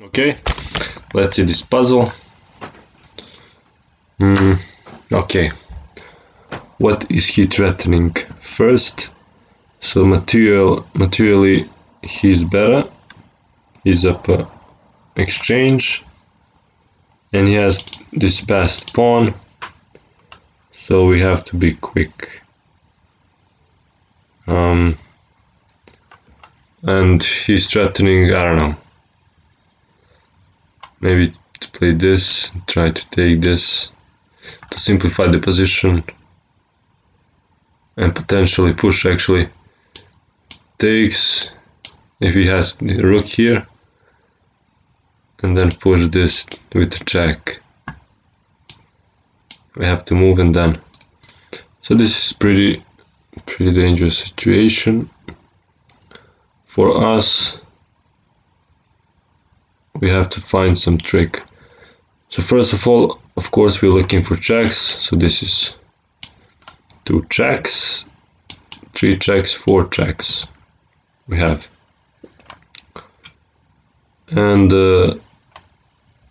Okay, let's see this puzzle. Okay, what is he threatening first? So materially he's better. He's up exchange, and he has this passed pawn. So we have to be quick. And he's threatening, I don't know, maybe to play this, try to take this, to simplify the position, and potentially push. Actually takes, if he has the rook here, and then push this with the check. We have to move, and then, so this is pretty dangerous situation for us. We have to find some trick. So first of all, of course, we're looking for checks. So this is 2 checks, 3 checks, 4 checks we have. And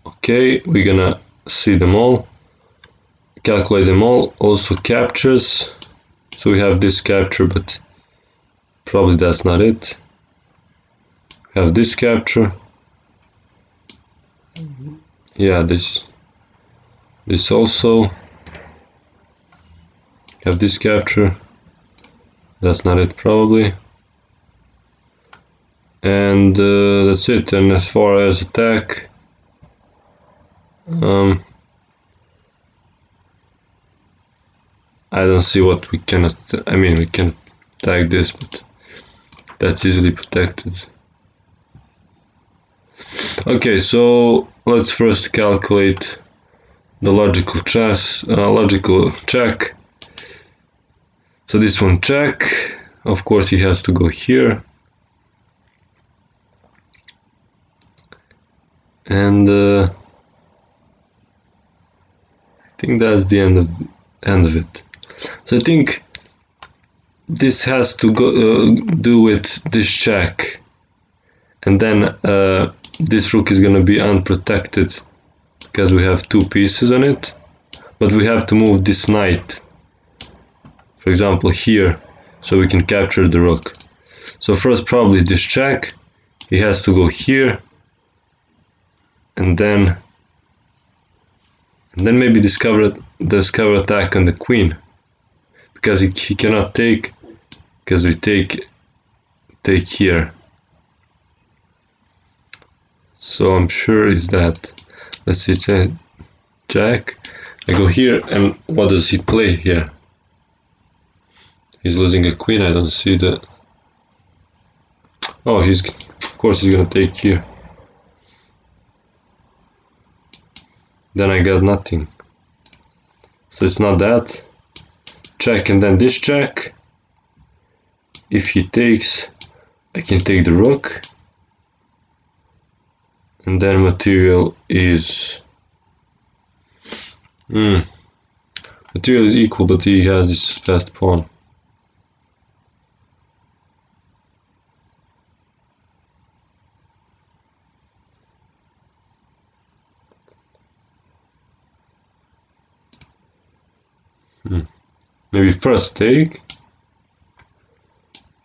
okay, we're gonna see them all, calculate them all. Also captures. So we have this capture, but probably that's not it. We have this capture. Yeah, this also. Have this capture. That's not it, probably. And that's it. And as far as attack, I don't see what we cannot. I mean, we can attack this, but that's easily protected. Okay, so let's first calculate the logical check. So this one check. Of course, he has to go here. And I think that's the end of it. So I think this has to do with this check, and then this rook is going to be unprotected because we have 2 pieces on it, but we have to move this knight, for example, here, so we can capture the rook. So first, probably this check. He has to go here, and then maybe discover attack on the queen, because he cannot take, because we take here. So I'm sure is that. Let's see, check. I go here, and what does he play here? He's losing a queen. I don't see the. Oh, of course he's gonna take here. Then I got nothing. So it's not that. Check, and then this check. If he takes, I can take the rook. And then material is material is equal, but he has this fast pawn. Maybe first take.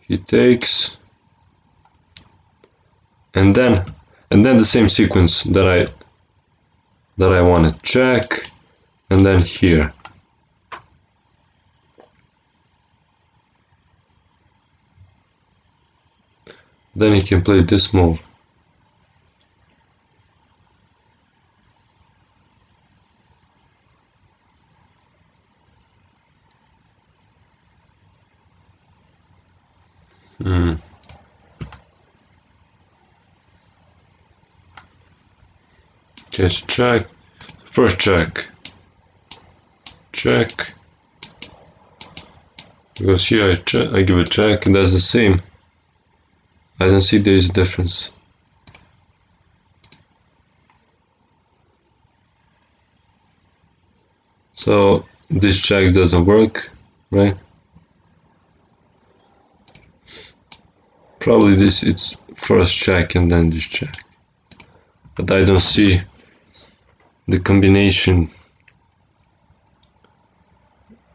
He takes, and then the same sequence that I wanted. Check, and then here. Then he can play this move. Just check. First check. Check. Because here I give a check, and that's the same. I don't see there is a difference. So this check doesn't work, right? Probably it's first check and then this check. but I don't see the combination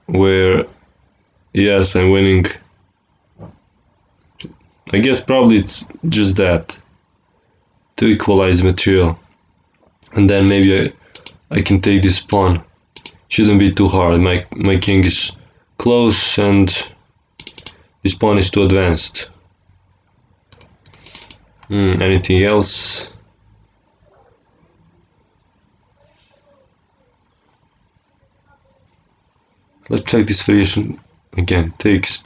where, yes, I'm winning. I guess probably it's just that, to equalize material, and then maybe I can take this pawn. Shouldn't be too hard. My king is close and this pawn is too advanced. Anything else? Let's check this variation again. Takes,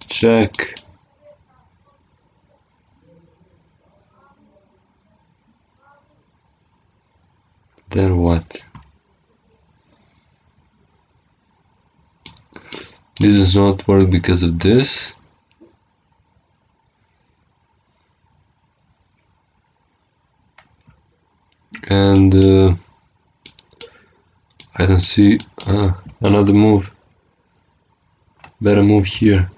check. Then what? This does not work because of this. And I don't see another move. Better move here.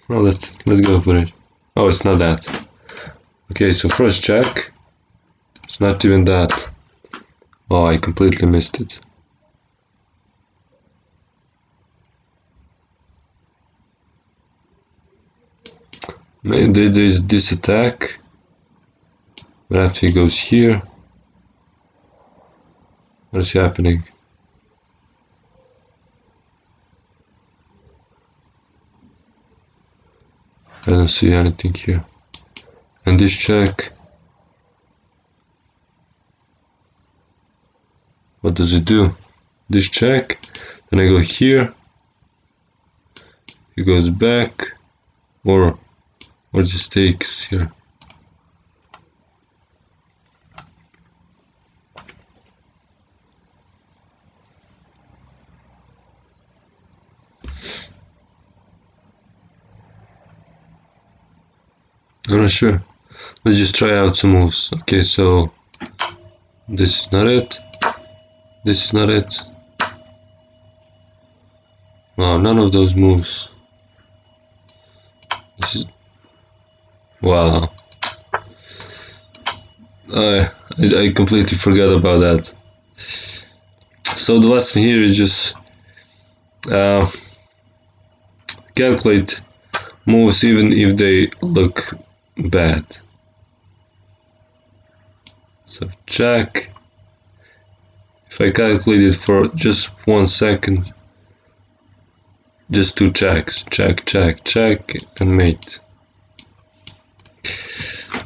Well, let's go for it. Oh, it's not that. Okay, so first check. It's not even that. Oh, I completely missed it. Maybe there's this attack, but after he goes here, what's happening? I don't see anything here. And this check, what does it do? This check, then I go here, he goes back, or just takes here. I'm not sure. Let's just try out some moves. Okay, so this is not it. This is not it. Wow, none of those moves. This is... Wow. I completely forgot about that. So the lesson here is just calculate moves even if they look bad. So check. If I calculate it for just 1 second, just 2 checks, check, and mate.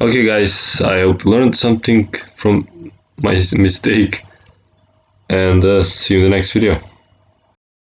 Okay guys, I hope you learned something from my mistake, and see you in the next video.